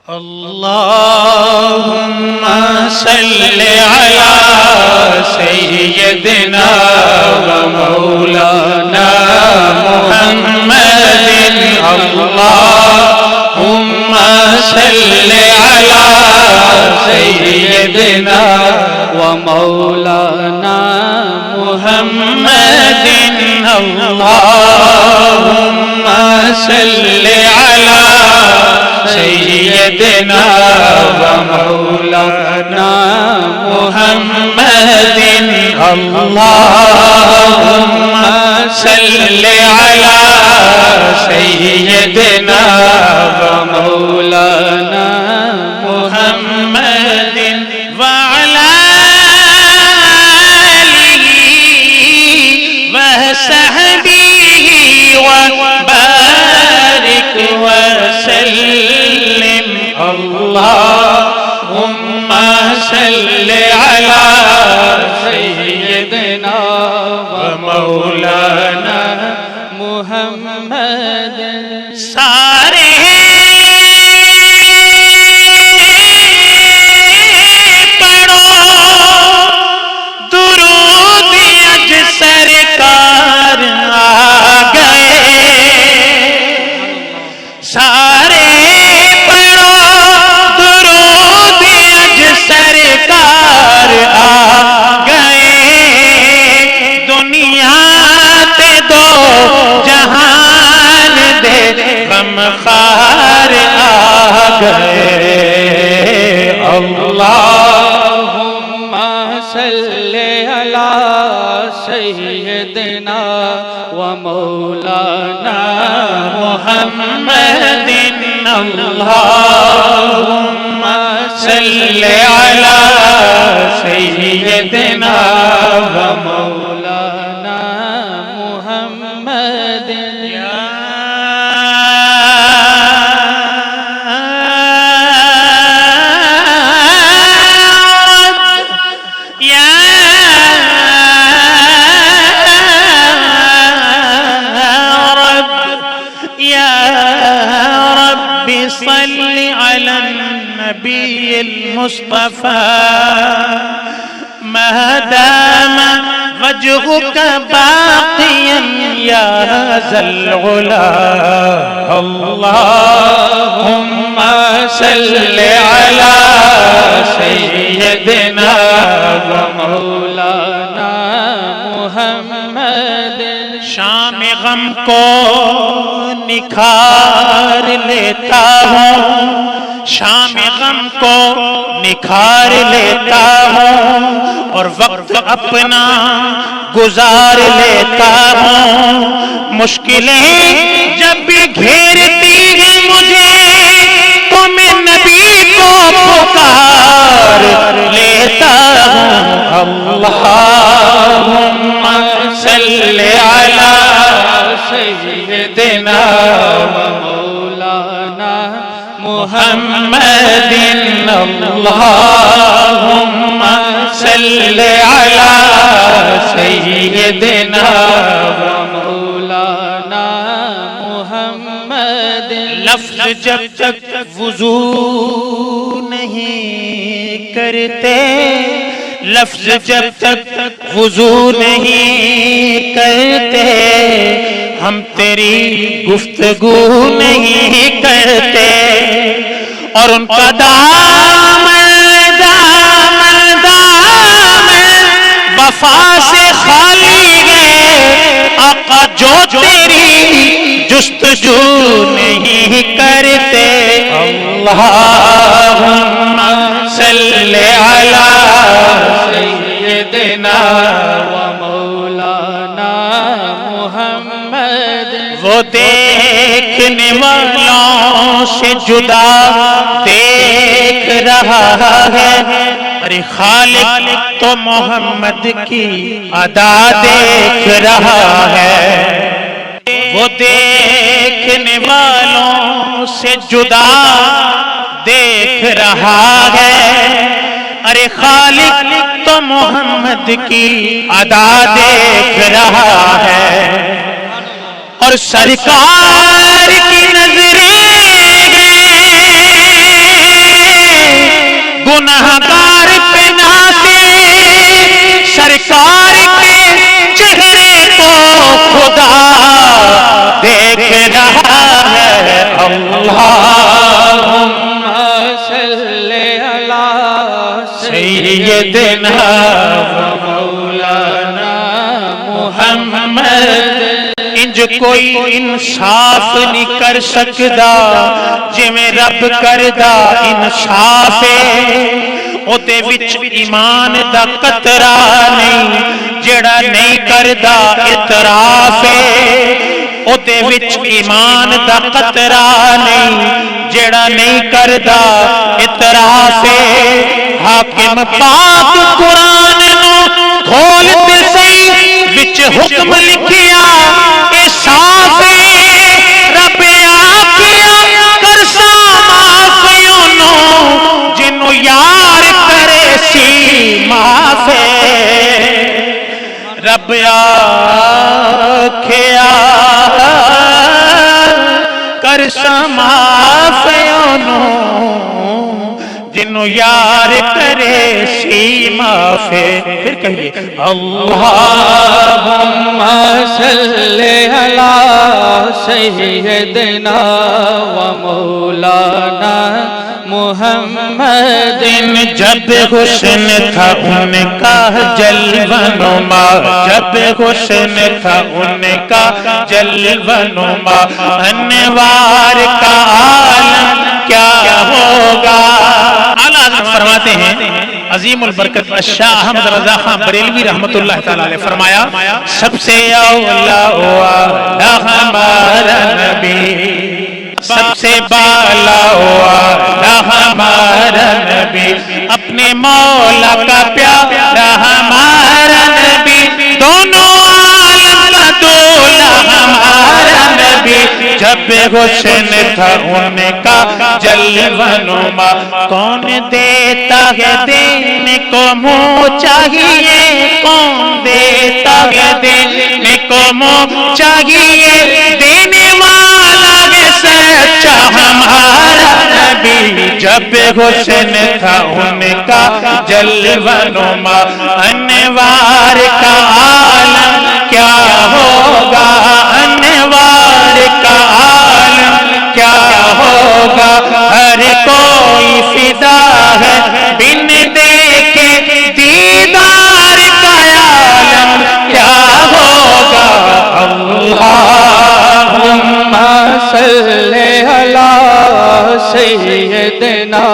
اللهم صل على سيدنا ومولانا محمد اللهم صل على سيدنا ومولانا محمد اللهم صل على سيدنا ومولانا محمد اللهم صل على سيدنا ومولانا محمد وعلى آله وصحبه وبارك وسلم اللهم صل على سيدنا ومولانا محمد سارے پڑھو درود اج سرکار آ گئے سارے خار آ گئے اللہم صل علی سیدنا ومولانا محمد اللہم صل علی سیدنا ومولانا محمد صل على النبي المصطفى ما دام وجهك باقيا يا ذا العلا اللهم صل على سيدنا ومولانا محمد شام غم کو نکھار لیتا ہوں شام غم کو نکھار لیتا ہوں اور وقت اپنا گزار لیتا ہوں مشکلیں جب بھی گھیرتی ہیں مجھے تو میں نبی کو پکار لیتا ہوں اللہم صل علی سیدنا ومولانا محمد اللہم صل علی سیدنا ومولانا محمد لفظ جب تک وضو نہیں کرتے لفظ جب تک وضو نہیں کرتے ہم تیری گفتگو نہیں کرتے اور ان کا دامن دامن دامن وفا سے خالی ہے آقا جو تیری جستجو نہیں کرتے اللہم صل علی سیدنا ومولانا محمد وہ دیکھنے والوں سے جدا دیکھ رہا ہے ارے خالق تو محمد کی ادا دیکھ رہا ہے وہ دیکھنے والوں سے جدا دیکھ رہا ہے ارے خالق تو محمد کی ادا دیکھ رہا ہے اور سرکار کی نظریں گنہگار پہ نازے سرکار کے چہرے کو خدا دیکھ رہا ہے اللہم صلی علی سیدنا و مولانا محمد انج کوئی انصاف نہیں کر سکدا جویں رب کردا انصاف اودے وچ ایمان دا قطرہ نہیں جڑا نہیں کردا اعتراف اودے وچ ایمان دا قطرہ نہیں جڑا نہیں کردا اعتراف حاکم پاک قرآن نو کھول تے صحیح وچ حکم لکھیا اے صاف رب آکھیا کرسا معاف اونوں جنوں یار کرے سی معاف رب آکھیا کرسا معاف اونوں جنوں یار کرے سی معاف پھر کہیے اللہم صلی علی سیدنا و مولانا محمد جب حسن تھا ان کا جلوہ نما جب حسن تھا ان کا جلوہ نما انوار کا عالم کیا ہوگا اعلیٰ حضرت فرماتے ہیں عظیم البرکت شاہ احمد رضا خان بریلوی رحمت اللہ تعالیٰ علیہ فرمایا سب سے اولا والا ہمارا نبی سب سے بالا والا ہمارا نبی اپنے مولا کا پیارا ہمارا نبی دونوں عالم کا دولا ہمارا نبی جب حسن تھا ان کا جلوہ نما کون دیتا ہے دینے کو منہ چاہیے کون دیتا ہے دینے کو منہ چاہیے دینے والا ہے سچا ہمارا نبی جب حسن تھا ان کا جلوہ نما انوار کا عالم کیا ہوگا انوار کا عالم کیا ہوگا ہر کوئی فدا ہے بن دیکھے دیدار کا عالم کیا ہوگا اللہم صلی علی سیدنا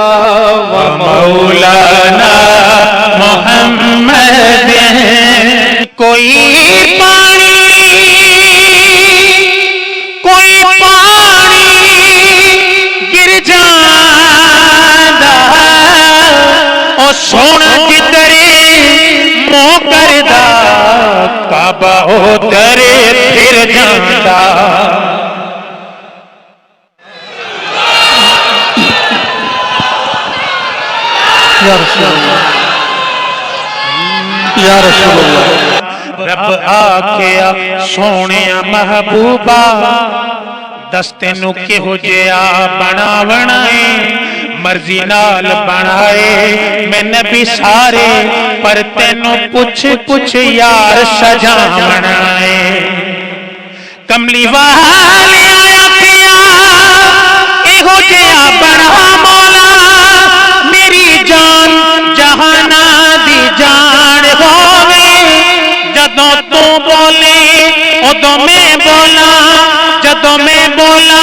و مولانا محمد کوئی پانی گر جاندا او سونا جدرے مو کردا کعبہ ادھرے پھر جاندا یا رسول اللہ یا رسول اللہ رب آکھیا سونیا محبوبہ دستے نو کہ ہو جیا بناونا مرضی نال بنائے میں نبی سارے پر تینو پوچھ یار سجاونا کملی والے آیا کیا اے ہو جیا بنا مولا میری جان جہانا دی جان ہوئے جدوں تو بولے ادوں میں بولا جدوں میں بولا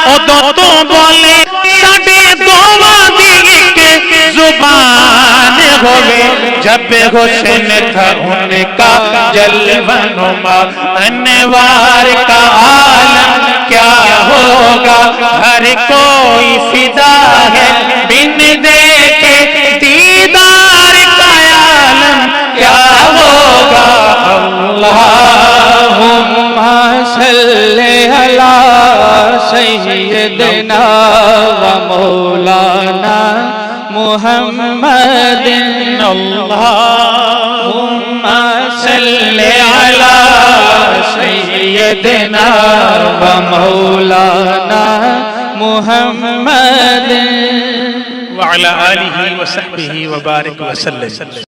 ادوں تو بولے ساڈے دوواں دی ایک زبان ہوئے جب حسن تھا ان کا جلوہ نما انوار کا عالم کیا ہوگا ہر کوئی فدا ہے بن دیکھے دیدار کا عالم کیا ہوگا اللہم صلی علی سیدنا و مولانا محمد اللہم صلی علی سیدنا و مولانا محمد وعلى آلہ وصحبہ وبارک وسلم.